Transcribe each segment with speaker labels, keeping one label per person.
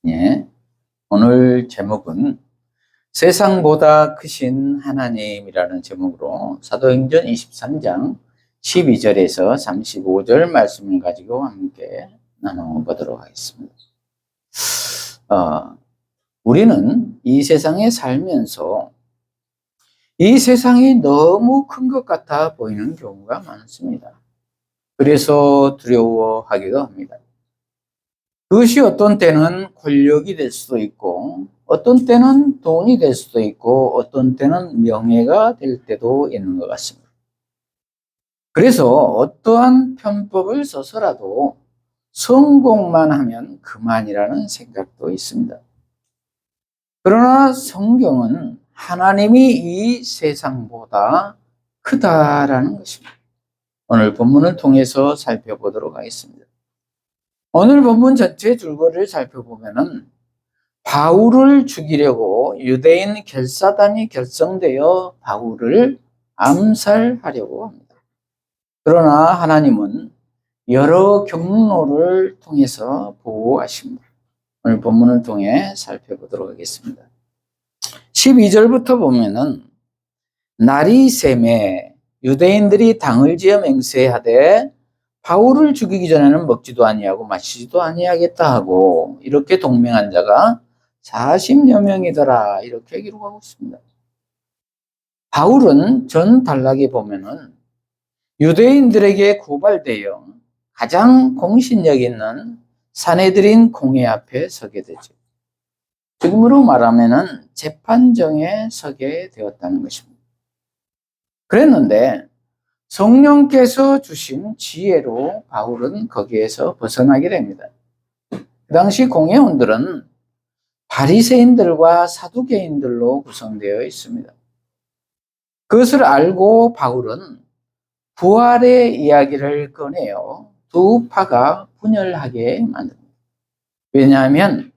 Speaker 1: 예, 오늘 제목은 세상보다 크신 하나님이라는 제목으로 사도행전 23장 12절에서 35절 말씀을 가지고 함께 나눠보도록 하겠습니다. 우리는 이 세상에 살면서 이 세상이 너무 큰 것 같아 보이는 경우가 많습니다. 그래서 두려워하기도 합니다. 그것이 어떤 때는 권력이 될 수도 있고, 어떤 때는 돈이 될 수도 있고, 어떤 때는 명예가 될 때도 있는 것 같습니다. 그래서 어떠한 편법을 써서라도 성공만 하면 그만이라는 생각도 있습니다. 그러나 성경은 하나님이 이 세상보다 크다라는 것입니다. 오늘 본문을 통해서 살펴보도록 하겠습니다. 오늘 본문 전체 줄거리를 살펴보면은 바울을 죽이려고 유대인 결사단이 결성되어 바울을 암살하려고 합니다. 그러나 하나님은 여러 경로를 통해서 보호하십니다. 오늘 본문을 통해 살펴보도록 하겠습니다. 12절부터 보면은 날이 새매 유대인들이 당을 지어 맹세하되 바울을 죽이기 전에는 먹지도 아니하고 마시지도 아니하겠다 하고 이렇게 동맹한 자가 40여 명이더라 이렇게 기록하고 있습니다. 바울은 전 단락에 보면은 유대인들에게 고발되어 가장 공신력 있는 산헤드린 공회 앞에 서게 되죠. 지금으로 말하면은 재판정에 서게 되었다는 것입니다. 그랬는데 성령께서 주신 지혜로 바울은 거기에서 벗어나게 됩니다. 그 당시 공회원들은 바리새인들과 사두개인들로 구성되어 있습니다. 그것을 알고 바울은 부활의 이야기를 꺼내어 두 파가 분열하게 만듭니다. 왜냐하면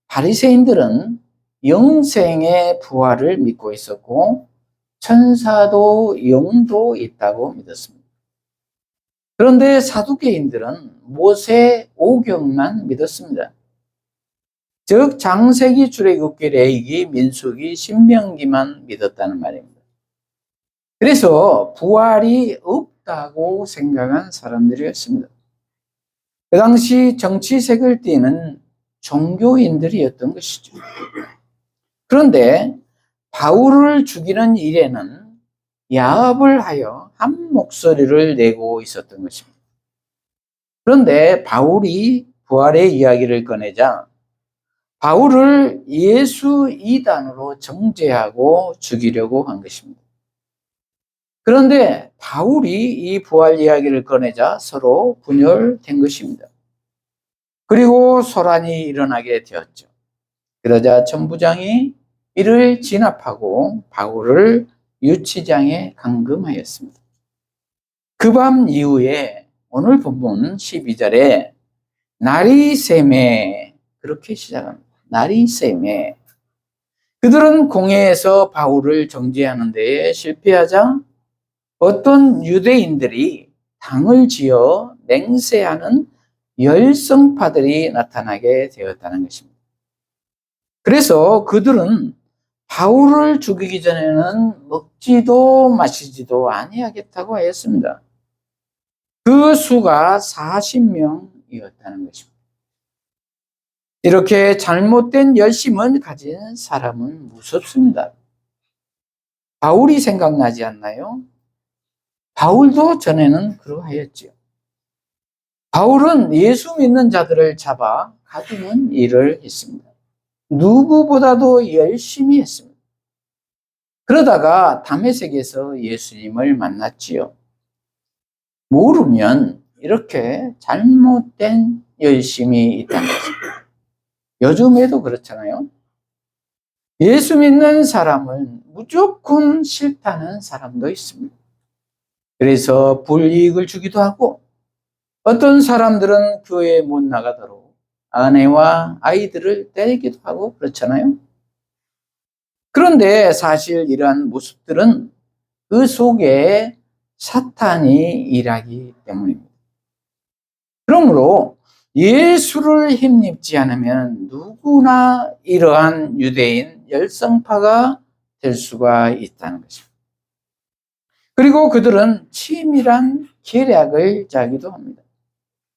Speaker 1: 바리새인들은 영생의 부활을 믿고 있었고 천사도 영도 있다고 믿었습니다. 그런데 사두개인들은 모세 오경만 믿었습니다. 즉 창세기, 출애굽기, 레위기, 민수기, 신명기만 믿었다는 말입니다. 그래서 부활이 없다고 생각한 사람들이었습니다. 그 당시 정치색을 띠는 종교인들이었던 것이죠. 그런데 바울을 죽이는 일에는 야합을 하여 한 목소리를 내고 있었던 것입니다. 그런데 바울이 부활의 이야기를 꺼내자 바울을 예수 이단으로 정죄하고 죽이려고 한 것입니다. 그런데 바울이 이 부활 이야기를 꺼내자 서로 분열된 것입니다. 그리고 소란이 일어나게 되었죠. 그러자 천부장이 이를 진압하고 바울을 유치장에 감금하였습니다. 그 밤 이후에 오늘 본문 12절에 날이 새매 그렇게 시작합니다. 날이 새매 그들은 공회에서 바울을 정죄하는 데에 실패하자 어떤 유대인들이 당을 지어 맹세하는 열성파들이 나타나게 되었다는 것입니다. 그래서 그들은 바울을 죽이기 전에는 먹지도 마시지도 아니하겠다고 하였습니다. 그 수가 40명이었다는 것입니다. 이렇게 잘못된 열심을 가진 사람은 무섭습니다. 바울이 생각나지 않나요? 바울도 전에는 그러하였지요. 바울은 예수 믿는 자들을 잡아 가두는 일을 했습니다. 누구보다도 열심히 했습니다. 그러다가 다메섹에서 예수님을 만났지요. 모르면 이렇게 잘못된 열심이 있다는 것입니다. 요즘에도 그렇잖아요. 예수 믿는 사람은 무조건 싫다는 사람도 있습니다. 그래서 불이익을 주기도 하고 어떤 사람들은 교회에 못 나가도록 아내와 아이들을 때리기도 하고 그렇잖아요. 그런데 사실 이러한 모습들은 그 속에 사탄이 일하기 때문입니다. 그러므로 예수를 힘입지 않으면 누구나 이러한 유대인 열성파가 될 수가 있다는 것입니다. 그리고 그들은 치밀한 계략을 짜기도 합니다.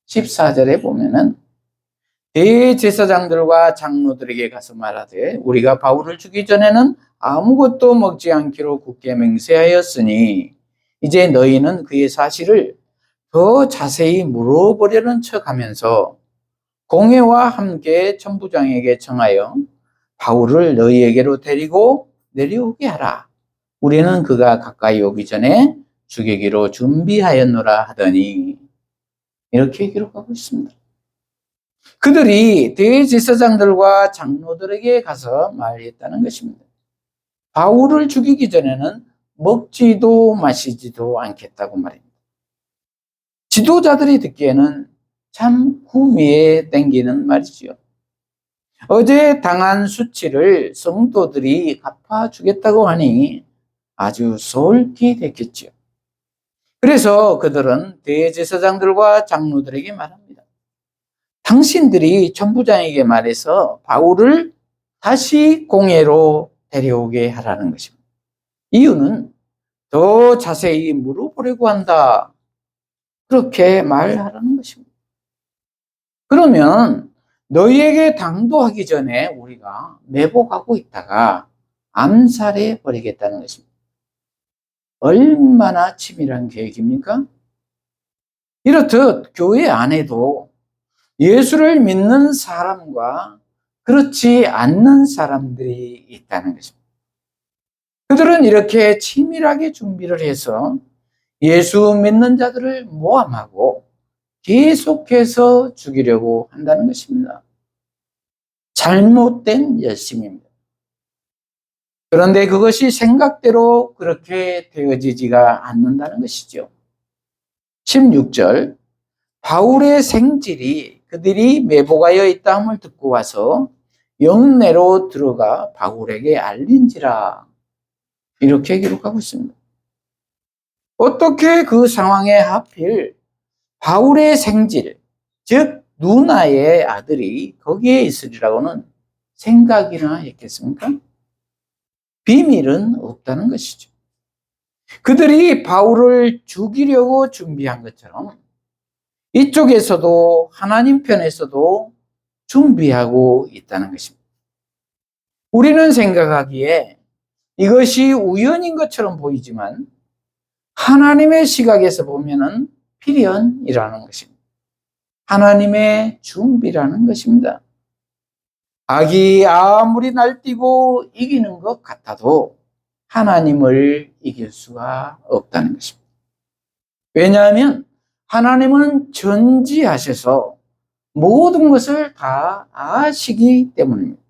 Speaker 1: 14절에 보면은 대제사장들과 장로들에게 가서 말하되 우리가 바울을 주기 전에는 아무것도 먹지 않기로 굳게 맹세하였으니 이제 너희는 그의 사실을 더 자세히 물어보려는 척하면서 공회와 함께 천부장에게 청하여 바울을 너희에게로 데리고 내려오게 하라. 우리는 그가 가까이 오기 전에 죽이기로 준비하였노라 하더니, 이렇게 기록하고 있습니다. 그들이 대제사장들과 장로들에게 가서 말했다는 것입니다. 바울을 죽이기 전에는 먹지도 마시지도 않겠다고 말입니다. 지도자들이 듣기에는 참 구미에 땡기는 말이지요. 어제 당한 수치를 성도들이 갚아주겠다고 하니 아주 솔깃했겠지요. 그래서 그들은 대제사장들과 장로들에게 말합니다. 당신들이 천부장에게 말해서 바울을 다시 공회로 데려오게 하라는 것입니다. 이유는 더 자세히 물어보려고 한다. 그렇게 말하라는 것입니다. 그러면 너희에게 당도하기 전에 우리가 매복하고 있다가 암살해 버리겠다는 것입니다. 얼마나 치밀한 계획입니까? 이렇듯 교회 안에도 예수를 믿는 사람과 그렇지 않는 사람들이 있다는 것입니다. 그들은 이렇게 치밀하게 준비를 해서 예수 믿는 자들을 모함하고 계속해서 죽이려고 한다는 것입니다. 잘못된 열심입니다. 그런데 그것이 생각대로 그렇게 되어지지가 않는다는 것이죠. 16절, 바울의 생질이 그들이 매복하여 있다함을 듣고 와서 영내로 들어가 바울에게 알린지라, 이렇게 기록하고 있습니다. 어떻게 그 상황에 하필 바울의 생질, 즉 누나의 아들이 거기에 있으리라고는 생각이나 했겠습니까? 비밀은 없다는 것이죠. 그들이 바울을 죽이려고 준비한 것처럼 이쪽에서도 하나님 편에서도 준비하고 있다는 것입니다. 우리는 생각하기에 이것이 우연인 것처럼 보이지만 하나님의 시각에서 보면은 필연이라는 것입니다. 하나님의 준비라는 것입니다. 악이 아무리 날뛰고 이기는 것 같아도 하나님을 이길 수가 없다는 것입니다. 왜냐하면 하나님은 전지하셔서 모든 것을 다 아시기 때문입니다.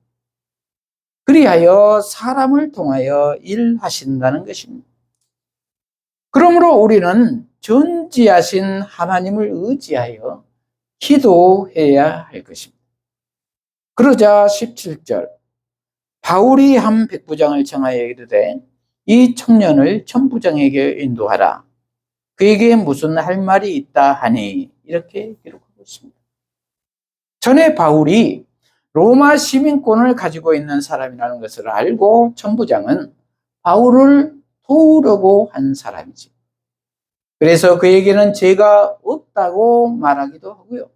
Speaker 1: 그리하여 사람을 통하여 일하신다는 것입니다. 그러므로 우리는 전지하신 하나님을 의지하여 기도해야 할 것입니다. 그러자 17절, 바울이 한 백부장을 청하여 이르되 이 청년을 천부장에게 인도하라. 그에게 무슨 할 말이 있다 하니, 이렇게 기록하고 있습니다. 전에 바울이 로마 시민권을 가지고 있는 사람이라는 것을 알고 천부장은 바울을 도우려고 한 사람이지. 그래서 그에게는 죄가 없다고 말하기도 하고요.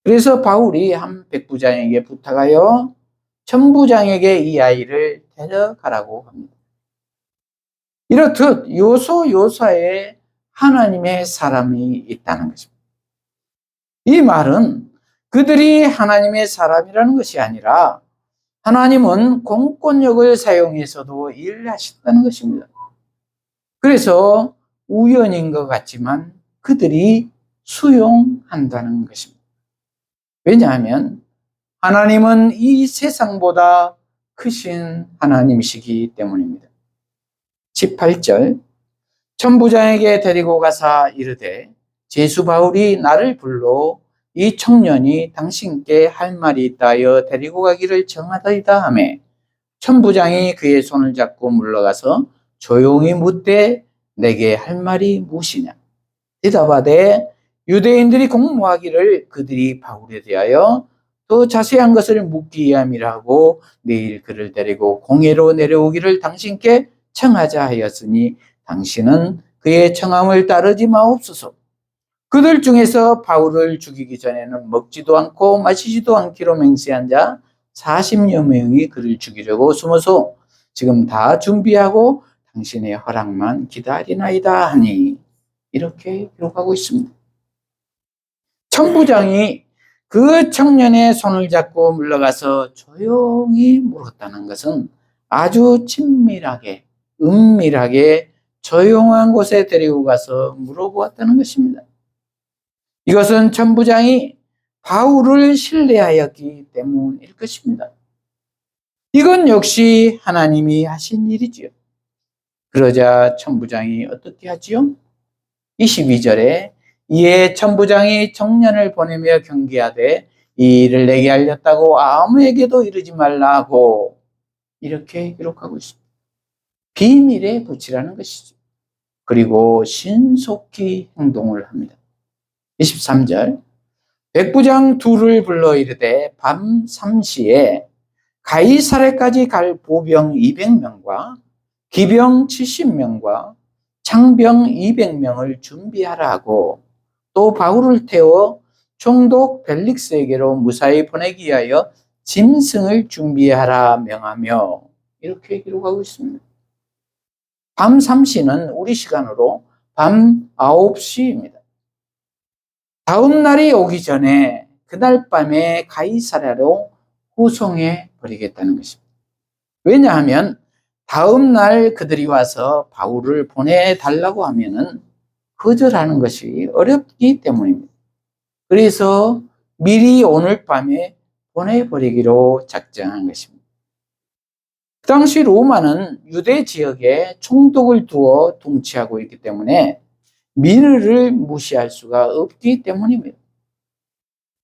Speaker 1: 그래서 바울이 한 백부장에게 부탁하여 천부장에게 이 아이를 데려가라고 합니다. 이렇듯 요소요소에 하나님의 사람이 있다는 것입니다. 이 말은 그들이 하나님의 사람이라는 것이 아니라 하나님은 공권력을 사용해서도 일하신다는 것입니다. 그래서 우연인 것 같지만 그들이 수용한다는 것입니다. 왜냐하면 하나님은 이 세상보다 크신 하나님이시기 때문입니다. 18절, 천부장에게 데리고 가사 이르되 제수 바울이 나를 불러 이 청년이 당신께 할 말이 있다 하여 데리고 가기를 정하더이다 하매 천부장이 그의 손을 잡고 물러가서 조용히 묻되 내게 할 말이 무엇이냐? 대답하되 유대인들이 공모하기를 그들이 바울에 대하여 더 자세한 것을 묻기 위함이라 하고 내일 그를 데리고 공회로 내려오기를 당신께 청하자 하였으니 당신은 그의 청함을 따르지 마옵소서. 그들 중에서 바울을 죽이기 전에는 먹지도 않고 마시지도 않기로 맹세한 자 40여 명이 그를 죽이려고 숨어서 지금 다 준비하고 당신의 허락만 기다리나이다 하니, 이렇게 기록하고 있습니다. 천부장이 그 청년의 손을 잡고 물러가서 조용히 물었다는 것은 아주 친밀하게, 은밀하게 조용한 곳에 데리고 가서 물어보았다는 것입니다. 이것은 천부장이 바울을 신뢰하였기 때문일 것입니다. 이건 역시 하나님이 하신 일이지요. 그러자 천부장이 어떻게 하지요? 22절에 이에 천부장이 청년을 보내며 경계하되 이 일을 내게 알렸다고 아무에게도 이르지 말라고, 이렇게 기록하고 있습니다. 비밀에 붙이라는 것이죠. 그리고 신속히 행동을 합니다. 23절 백부장 둘을 불러 이르되 밤 3시에 가이사랴까지 갈 보병 200명과 기병 70명과 창병 200명을 준비하라 하고 또 바울을 태워 총독 벨릭스에게로 무사히 보내기 위하여 짐승을 준비하라 명하며, 이렇게 기록하고 있습니다. 밤 3시는 우리 시간으로 밤 9시입니다. 다음 날이 오기 전에 그날 밤에 가이사랴로 후송해 버리겠다는 것입니다. 왜냐하면 다음 날 그들이 와서 바울을 보내달라고 하면은 거절하는 것이 어렵기 때문입니다. 그래서 미리 오늘 밤에 보내버리기로 작정한 것입니다. 그 당시 로마는 유대 지역에 총독을 두어 통치하고 있기 때문에 민의를 무시할 수가 없기 때문입니다.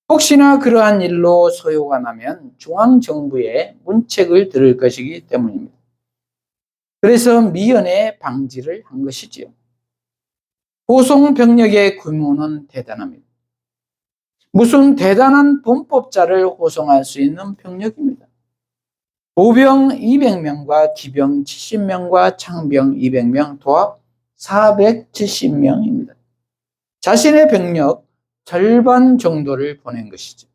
Speaker 1: 혹시나 그러한 일로 소요가 나면 중앙정부에 문책을 들을 것이기 때문입니다. 그래서 미연에 방지를 한 것이지요. 호송 병력의 규모는 대단합니다. 무슨 대단한 범법자를 호송할 수 있는 병력입니다. 보병 200명과 기병 70명과 창병 200명, 도합 470명입니다. 자신의 병력 절반 정도를 보낸 것이죠.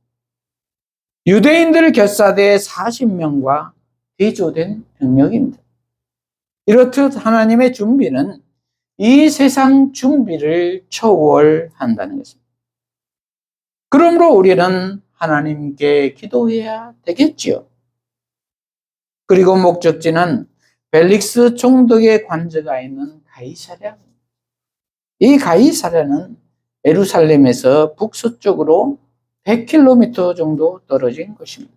Speaker 1: 유대인들 결사대 40명과 대조된 병력입니다. 이렇듯 하나님의 준비는 이 세상 준비를 초월한다는 것입니다. 그러므로 우리는 하나님께 기도해야 되겠지요. 그리고 목적지는 벨릭스 총독의 관저가 있는 가이사랴. 이 가이사랴는 예루살렘에서 북서쪽으로 100km 정도 떨어진 곳입니다.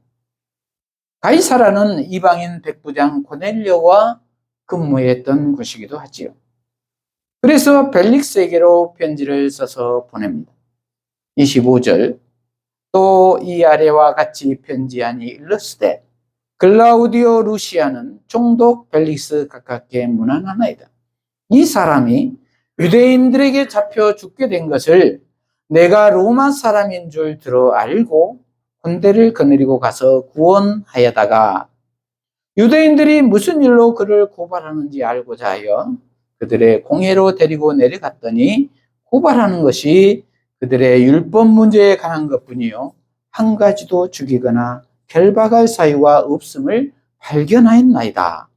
Speaker 1: 가이사랴는 이방인 백부장 고넬료가 근무했던 곳이기도 하지요. 그래서 벨릭스에게로 편지를 써서 보냅니다. 25절 또 이 아래와 같이 편지하니 일렀으되 글라우디오 루시아는 총독 벨릭스 가깝게 문안하나이다. 이 사람이 유대인들에게 잡혀 죽게 된 것을 내가 로마 사람인 줄 들어 알고 군대를 거느리고 가서 구원하여다가 유대인들이 무슨 일로 그를 고발하는지 알고자 하여 그들의 공회로 데리고 내려갔더니 고발하는 것이 그들의 율법 문제에 관한 것뿐이요 한 가지도 죽이거나 결박할 사유가 없음을 발견하였나이다.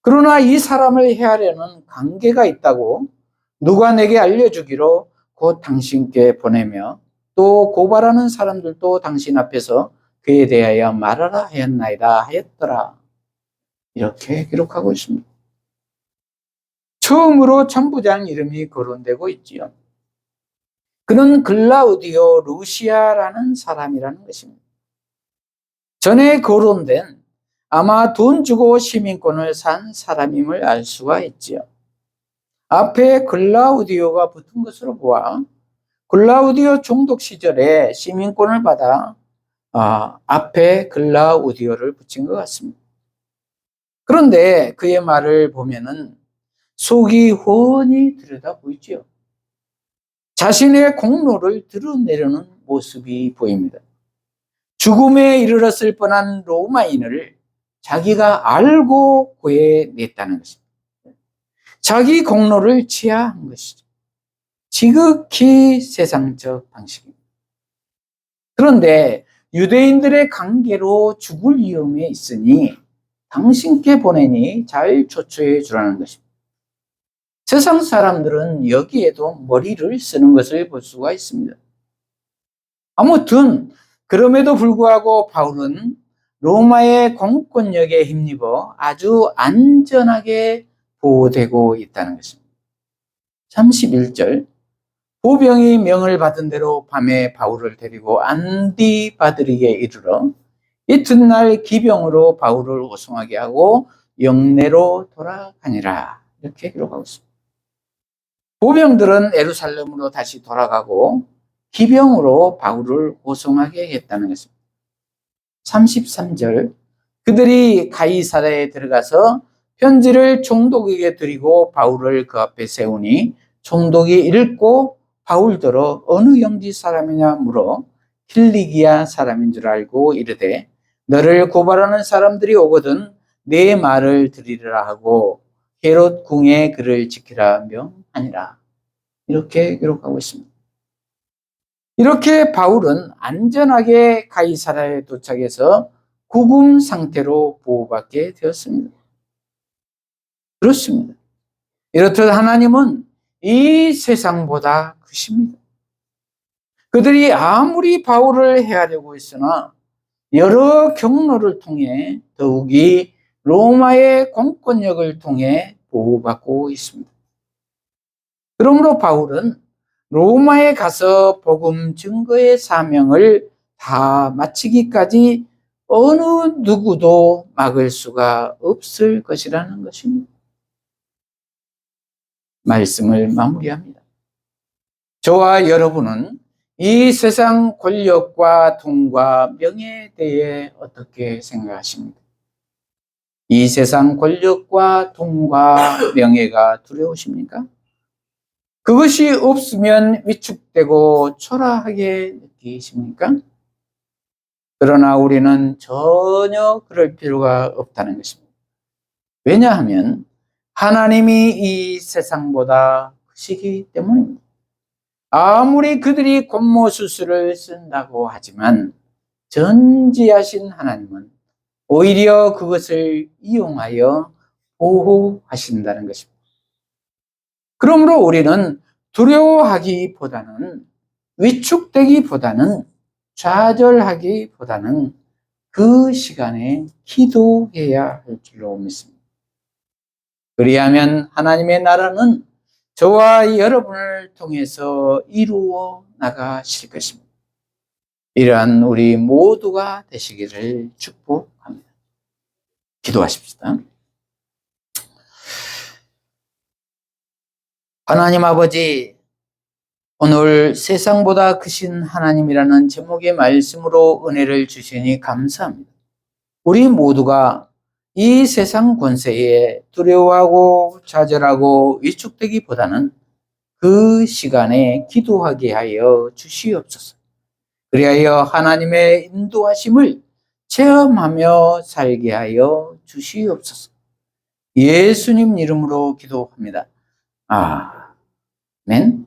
Speaker 1: 그러나 이 사람을 해하려는 관계가 있다고 누가 내게 알려주기로 곧 당신께 보내며 또 고발하는 사람들도 당신 앞에서 그에 대하여 말하라 하였나이다 하였더라. 이렇게 기록하고 있습니다. 처음으로 천부장 이름이 거론되고 있지요. 그는 글라우디오 루시아라는 사람이라는 것입니다. 전에 거론된 아마 돈 주고 시민권을 산 사람임을 알 수가 있지요. 앞에 글라우디오가 붙은 것으로 보아 글라우디오 총독 시절에 시민권을 받아 앞에 글라우디오를 붙인 것 같습니다. 그런데 그의 말을 보면은 속이 훤히 들여다 보이지요. 자신의 공로를 드러내려는 모습이 보입니다. 죽음에 이르렀을 뻔한 로마인을 자기가 알고 구해냈다는 것입니다. 자기 공로를 치하한 것이죠. 지극히 세상적 방식입니다. 그런데 유대인들의 관계로 죽을 위험에 있으니 당신께 보내니 잘 조처해 주라는 것입니다. 세상 사람들은 여기에도 머리를 쓰는 것을 볼 수가 있습니다. 아무튼 그럼에도 불구하고 바울은 로마의 공권력에 힘입어 아주 안전하게 보호되고 있다는 것입니다. 31절, 보병이 명을 받은 대로 밤에 바울을 데리고 안디바드리에 이르러 이튿날 기병으로 바울을 호송하게 하고 영내로 돌아가니라. 이렇게 기록하고 있습니다. 보병들은 예루살렘으로 다시 돌아가고 기병으로 바울을 호송하게 했다는 것입니다. 33절, 그들이 가이사랴에 들어가서 편지를 총독에게 드리고 바울을 그 앞에 세우니 총독이 읽고 바울더러 어느 영지 사람이냐 물어 킬리기아 사람인 줄 알고 이르되 너를 고발하는 사람들이 오거든 내 말을 들으리라 하고 헤롯 궁에 그를 지키라 명하니라. 이렇게 기록하고 있습니다. 이렇게 바울은 안전하게 가이사랴에 도착해서 구금 상태로 보호받게 되었습니다. 그렇습니다. 이렇듯 하나님은 이 세상보다 크십니다. 그들이 아무리 바울을 해하려고 했으나 여러 경로를 통해 더욱이 로마의 공권력을 통해 보호받고 있습니다. 그러므로 바울은 로마에 가서 복음 증거의 사명을 다 마치기까지 어느 누구도 막을 수가 없을 것이라는 것입니다. 말씀을 마무리합니다. 저와 여러분은 이 세상 권력과 돈과 명예에 대해 어떻게 생각하십니까? 이 세상 권력과 돈과 명예가 두려우십니까? 그것이 없으면 위축되고 초라하게 느끼십니까? 그러나 우리는 전혀 그럴 필요가 없다는 것입니다. 왜냐하면 하나님이 이 세상보다 크시기 때문입니다. 아무리 그들이 권모수술을 쓴다고 하지만 전지하신 하나님은 오히려 그것을 이용하여 보호하신다는 것입니다. 그러므로 우리는 두려워하기보다는 위축되기보다는 좌절하기보다는 그 시간에 기도해야 할 줄로 믿습니다. 그리하면 하나님의 나라는 저와 여러분을 통해서 이루어 나가실 것입니다. 이러한 우리 모두가 되시기를 축복합니다. 기도하십시다. 하나님 아버지, 오늘 세상보다 크신 하나님이라는 제목의 말씀으로 은혜를 주시니 감사합니다. 우리 모두가 이 세상 권세에 두려워하고 좌절하고 위축되기보다는 그 시간에 기도하게 하여 주시옵소서. 그리하여 하나님의 인도하심을 체험하며 살게 하여 주시옵소서. 예수님 이름으로 기도합니다. 아멘.